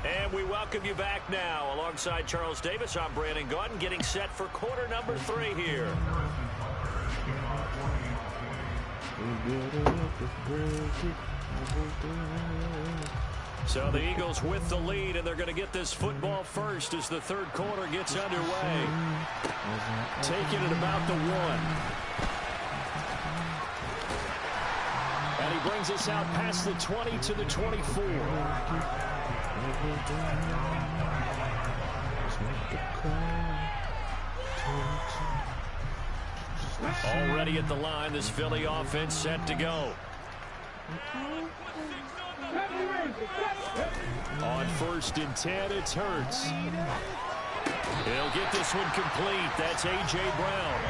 And we welcome you back now. Alongside Charles Davis, I'm Brandon Gaudin, getting set for quarter number 3 here. So the Eagles with the lead, and they're going to get this football first as the third quarter gets underway. Taking it about the 1. And he brings us out past the 20 to the 24. Already at the line, this Philly offense set to go. On 1st and 10, it's Hurts. He'll get this one complete. That's A.J. Brown.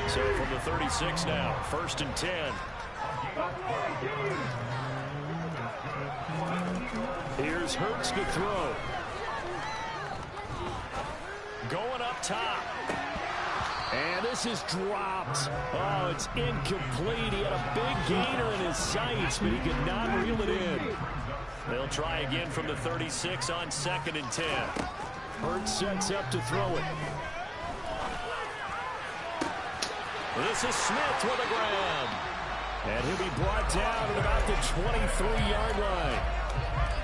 So from the 36 now, 1st and 10. Here's Hurts to throw. Going up top. And this is dropped. Oh, it's incomplete. He had a big gainer in his sights, but he could not reel it in. They'll try again from the 36 on 2nd and 10. Hurts sets up to throw it. This is Smith with a grab. And he'll be brought down at about the 23-yard line.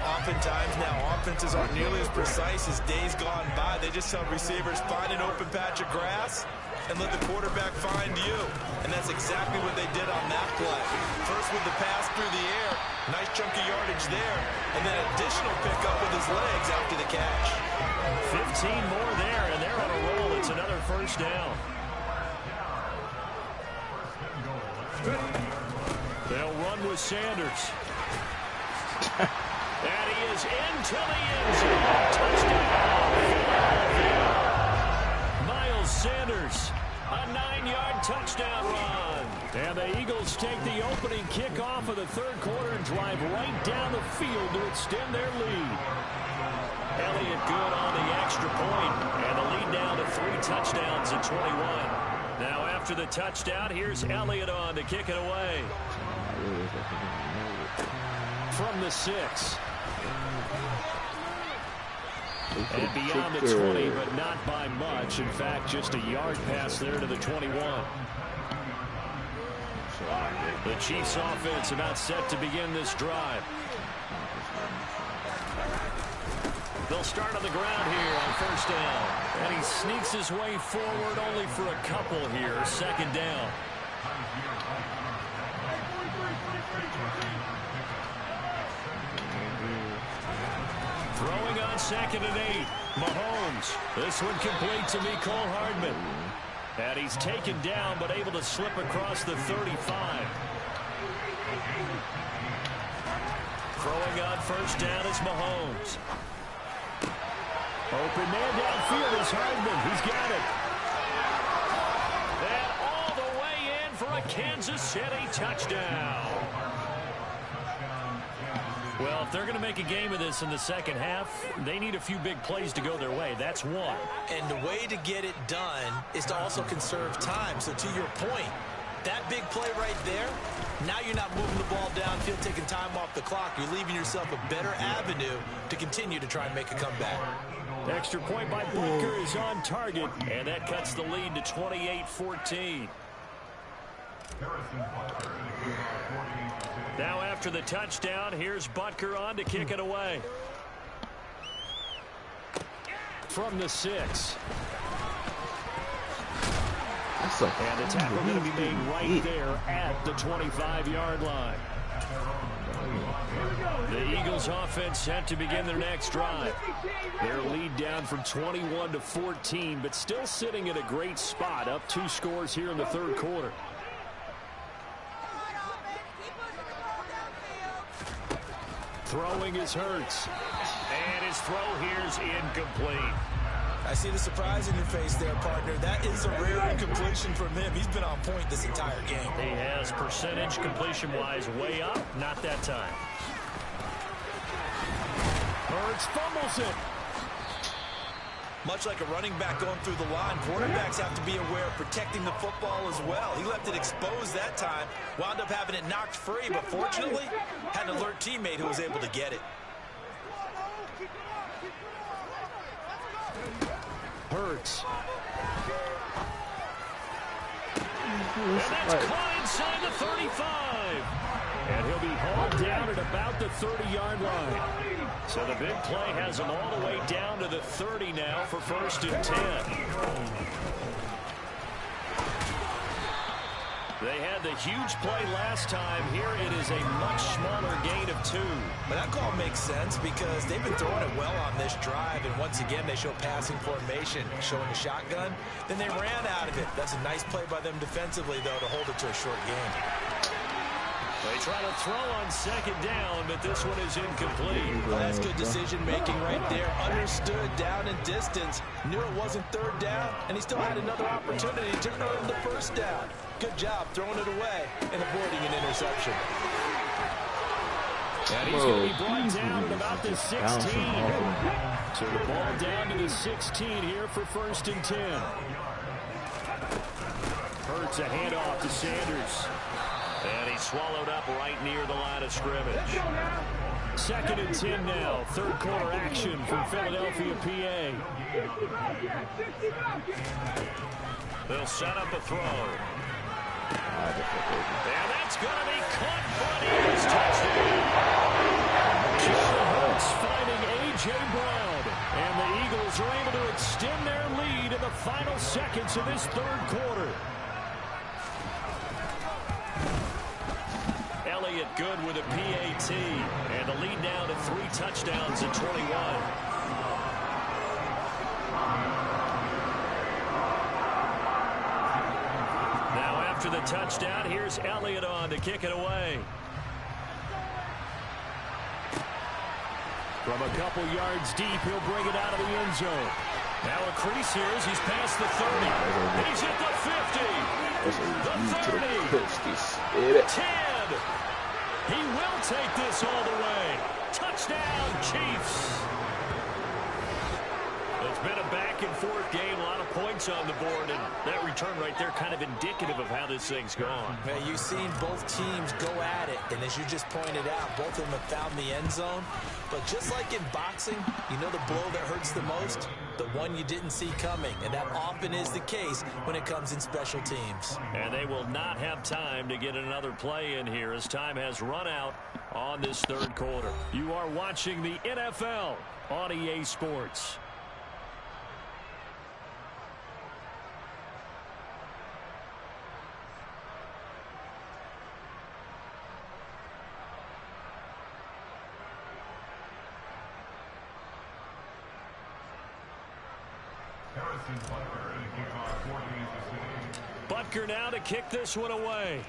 Oftentimes now, offenses aren't nearly as precise as days gone by. They just tell receivers, find an open patch of grass and let the quarterback find you. And that's exactly what they did on that play. First with the pass through the air, nice chunk of yardage there, and then additional pickup with his legs after the catch. 15 more there, and they're on a roll. It's another first down. They'll run with Sanders. And he is into the end zone. Touchdown. Miles Sanders, a 9-yard touchdown run. And the Eagles take the opening kickoff of the third quarter and drive right down the field to extend their lead. Elliott good on the extra point, and the lead down to 3 touchdowns at 21. Now after the touchdown, here's Elliott on to kick it away. From the 6. And beyond the 20, but not by much. In fact, just a yard pass there to the 21. The Chiefs offense about set to begin this drive. They'll start on the ground here on 1st down. And he sneaks his way forward only for a couple here. 2nd down. Throwing on 2nd and 8. Mahomes. This one complete to Mecole Hardman. And he's taken down but able to slip across the 35. Throwing on 1st down is Mahomes. Open man downfield is Hardman. He's got it. And all the way in for a Kansas City touchdown. Well, if they're going to make a game of this in the second half, they need a few big plays to go their way. That's one. And the way to get it done is to also conserve time. So to your point, that big play right there, now you're not moving the ball downfield, taking time off the clock. You're leaving yourself a better avenue to continue to try and make a comeback. Extra point by Butker is on target, and that cuts the lead to 28-14. Now after the touchdown, here's Butker on to kick it away. From the 6. And the tackle going to be made right there at the 25-yard line. The Eagles offense set to begin their next drive. Their lead down from 21 to 14, but still sitting at a great spot, up 2 scores here in the third quarter. Throwing is Hurts. And his throw here's incomplete. I see the surprise in your face there, partner. That is a rare incompletion from him. He's been on point this entire game. He has percentage completion-wise way up. Not that time. Hurts fumbles it. Much like a running back going through the line, quarterbacks have to be aware of protecting the football as well. He left it exposed that time, wound up having it knocked free, but fortunately, had an alert teammate who was able to get it. Hurts. And that's caught inside the 35. And he'll be hauled down at about the 30-yard line. So the big play has him all the way down to the 30 now for 1st and 10. They had the huge play last time. Here it is a much smaller gain of 2. But that call makes sense because they've been throwing it well on this drive. And once again, they show passing formation, showing the shotgun. Then they ran out of it. That's a nice play by them defensively, though, to hold it to a short gain. They try to throw on 2nd down, but this one is incomplete. Well, that's good decision-making right there. Understood down and distance. Knew it wasn't 3rd down, and he still had another opportunity to earn the 1st down. Good job throwing it away and avoiding an interception. And he's going to be brought down at about the 16. So the ball down to the 16 here for 1st and 10. Hurts a handoff to Sanders. And he's swallowed up right near the line of scrimmage. 2nd and 10 now. 3rd quarter action from Philadelphia, PA. They'll set up a throw. And that's going to be caught for an Eagles touchdown. Jalen Hurts finding A.J. Brown. And the Eagles are able to extend their lead in the final seconds of this 3rd quarter. Elliott good with a PAT. And the lead now to 3 touchdowns at 21. Now after the touchdown, here's Elliott on to kick it away. From a couple yards deep, he'll bring it out of the end zone. Now a crease here as he's past the 30. He's at the 50. The 30. 10. He will take this all the way. Touchdown, Chiefs. It's been a back-and-forth game, a lot of points on the board, and that return right there kind of indicative of how this thing's gone. Man, you've seen both teams go at it, and as you just pointed out, both of them have found the end zone. But just like in boxing, you know the blow that hurts the most? The one you didn't see coming, and that often is the case when it comes in special teams. And they will not have time to get another play in here as time has run out on this 3rd quarter. You are watching the NFL on EA Sports. Butker now to kick this one away.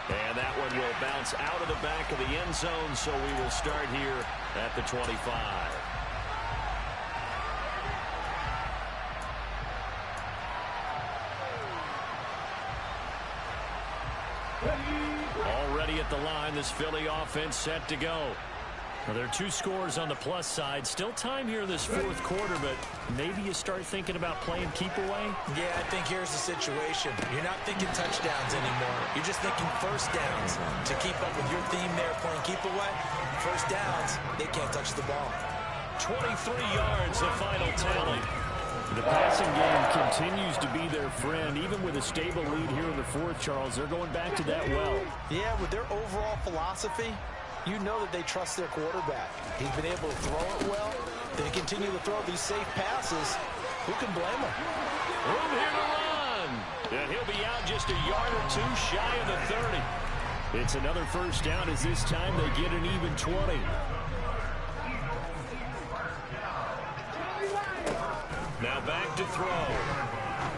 And that one will bounce out of the back of the end zone, so we will start here at the 25. Already at the line, this Philly offense set to go. Well, there are 2 scores on the plus side. Still time here in this 4th quarter, but maybe you start thinking about playing keep away? Yeah, I think here's the situation. You're not thinking touchdowns anymore. You're just thinking 1st downs. To keep up with your theme there, playing keep away, 1st downs, they can't touch the ball. 23 yards, the final tally. The passing game continues to be their friend. Even with a stable lead here in the 4th, Charles, they're going back to that well. Yeah, with their overall philosophy, you know that they trust their quarterback. He's been able to throw it well. They continue to throw these safe passes. Who can blame him? Room here to run. And he'll be out just a yard or 2 shy of the 30. It's another 1st down as this time they get an even 20. Now back to throw.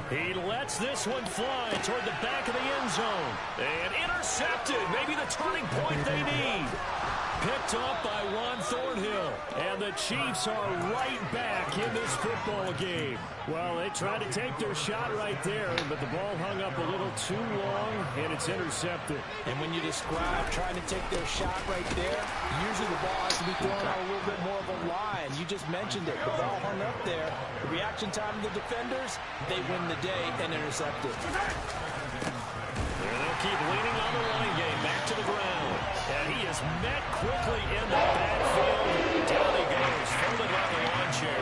He lets this one fly toward the back of the end zone. And intercepted. Maybe the turning point they need. Picked off by Juan Thornhill. And the Chiefs are right back in this football game. Well, they tried to take their shot right there, but the ball hung up a little too long, and it's intercepted. And when you describe trying to take their shot right there, usually the ball has to be thrown out a little bit more of a line. You just mentioned it. The ball hung up there. The reaction time of the defenders, they win the day and intercept it. And they'll keep leaning on the running game. Back to the ground. And he is met quickly in the backfield. Down he goes, folded like a lawn chair.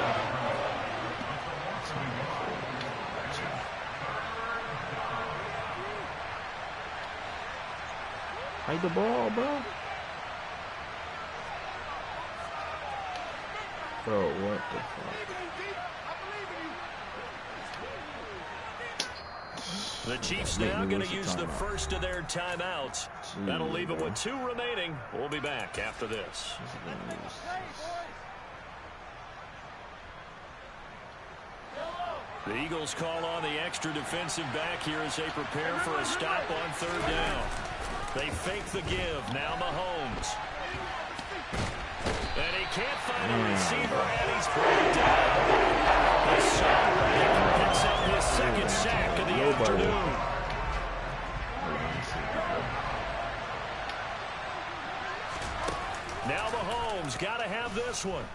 Hide the ball, bro. Bro, what the fuck? The Chiefs now going to use the first of their timeouts. That'll leave it with 2 remaining. We'll be back after this. The Eagles call on the extra defensive back here as they prepare for a stop on 3rd down. They fake the give. Now Mahomes. And he can't find a receiver, and he's brought down. Hassan picks up his 2nd sack of the afternoon. Now Mahomes got to have this one.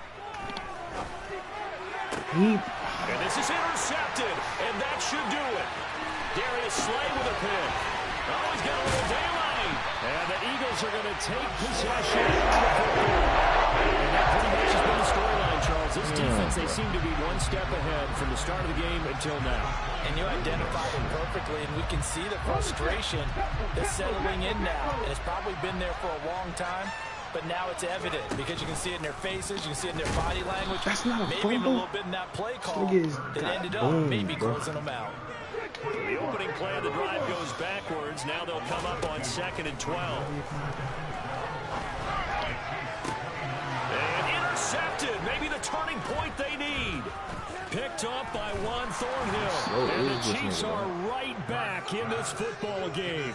And this is intercepted, and that should do it. Darius Slay with a pick. Oh, he's got a little daylight. And the Eagles are going to take possession of the football. And that pretty much has been the storyline, Charles. This defense, they seem to be one step ahead from the start of the game until now. And you identified it perfectly, and we can see the frustration that's settling in now. And it's probably been there for a long time, but now it's evident because you can see it in their faces, you can see it in their body language. That's not a maybe even a fumble. little bit in that play call that ended up maybe closing them out. The opening play of the drive goes backwards. Now they'll come up on 2nd and 12. And intercepted. Maybe the turning point they need. Picked off by Juan Thornhill. And the Chiefs are right back in this football game.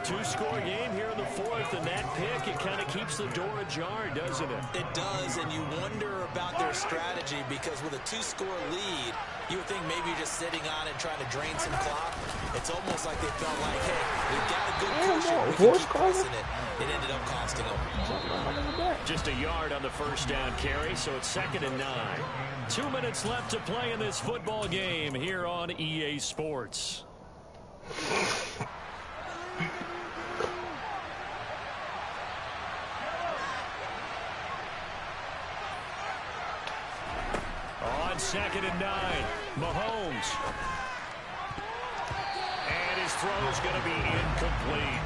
2-score game here in the 4th, and that pick, it kind of keeps the door ajar, doesn't it? It does, and you wonder about their strategy because with a 2-score lead, you would think maybe you're just sitting on it trying to drain some clock. It's almost like they felt like, hey, we've got a good cushion. We can keep pressing it. It ended up costing them. Just a yard on the 1st down carry, so it's 2nd and 9. 2 minutes left to play in this football game here on EA Sports. On 2nd and 9, Mahomes. And his throw's going to be incomplete.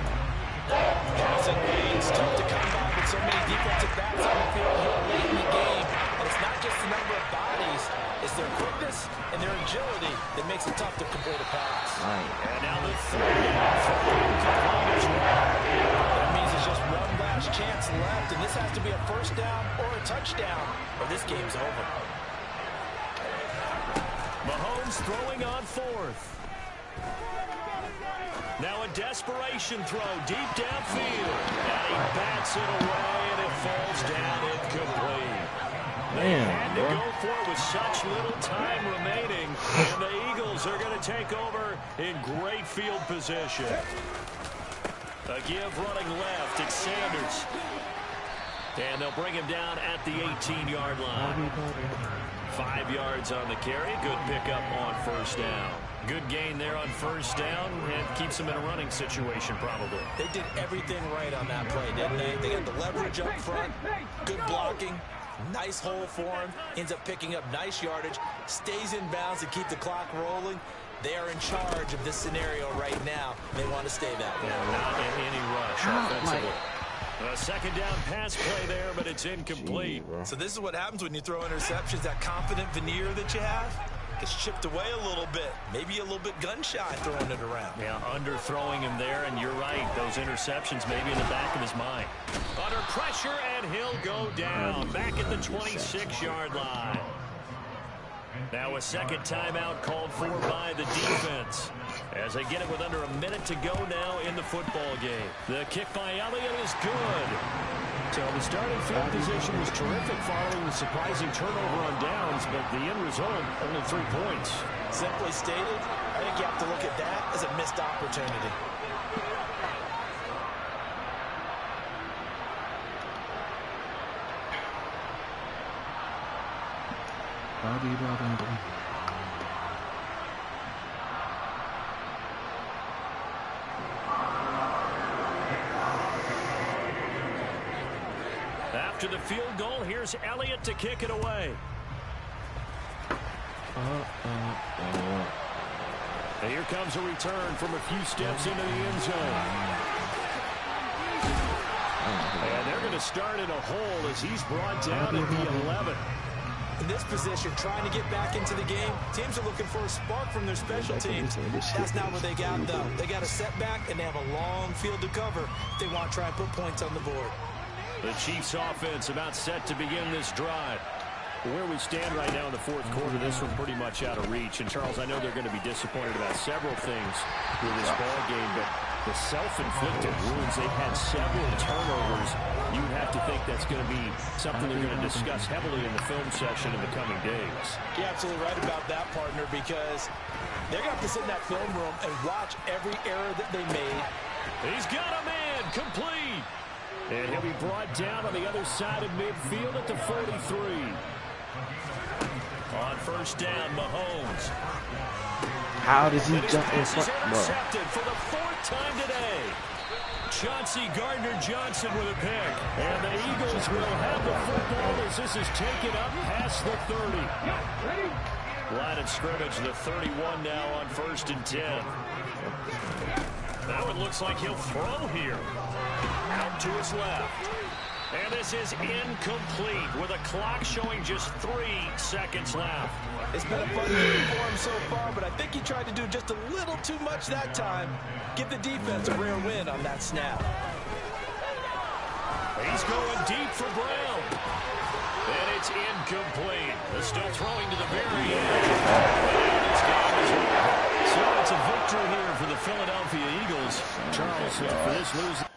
Passing lanes, tough to come by with so many defensive backs on the field here late in the game. And it's not just the number of bodies, it's their quickness and their agility that makes it tough to complete a pass. And now the 3rd down for incomplete as well. That means it's just one last chance left, and this has to be a 1st down or a touchdown, or this game's over. Mahomes throwing on 4th. Now a desperation throw deep downfield. And he bats it away, and it falls down incomplete. They had to go for it with such little time remaining, and the Eagles are going to take over in great field position. A give running left. It's Sanders. And they'll bring him down at the 18-yard line. 5 yards on the carry. Good pickup on 1st down. Good gain there on 1st down and keeps them in a running situation probably. They did everything right on that play, didn't they? They got the leverage up front, good blocking, nice hole for him, ends up picking up nice yardage, stays in bounds to keep the clock rolling. They are in charge of this scenario right now. They want to stay that way. Yeah, not in any rush offensively. A 2nd down pass play there, but it's incomplete. So this is what happens when you throw interceptions. That confident veneer that you have gets chipped away a little bit. Maybe a little bit gun-shy throwing it around. Yeah, underthrowing him there, and you're right. Those interceptions maybe in the back of his mind. Under pressure, and he'll go down. Back at the 26-yard line. Now a 2nd timeout called for by the defense. As they get it with under a minute to go now in the football game. The kick by Elliott is good. So the starting field position was terrific following the surprising turnover on downs, but the end result, only 3 points. Simply stated, I think you have to look at that as a missed opportunity. After the field goal, here's Elliott to kick it away. And here comes a return from a few steps into the end zone. And they're going to start in a hole as he's brought down at the 11. In this position, trying to get back into the game, teams are looking for a spark from their special teams. That's not what they got, though. They got a setback, and they have a long field to cover if they want to try and put points on the board. The Chiefs offense about set to begin this drive. Where we stand right now in the fourth quarter, this one pretty much out of reach. And, Charles, I know they're going to be disappointed about several things with this ball game, but the self-inflicted wounds, they've had several turnovers. You would have to think that's going to be something they're going to discuss heavily in the film session in the coming days. You're absolutely right about that, partner, because they're going to have to sit in that film room and watch every error that they made. He's got a man complete. And he'll be brought down on the other side of midfield at the 43. On first down, Mahomes. How does he jump in front? Intercepted for the 4th time today. Chauncey Gardner-Johnson with a pick. And the Eagles will have the football as this is taken up past the 30. Line of scrimmage, the 31 now on 1st and 10. Now it looks like he'll throw here. Out to his left. And this is incomplete with a clock showing just 3 seconds left. It's been a fun game for him so far, but I think he tried to do just a little too much that time. Give the defense a rare win on that snap. He's going deep for Brown. And it's incomplete. They're still throwing to the very edge. This game is over. So it's a victory here for the Philadelphia Eagles. Charles, for this losing.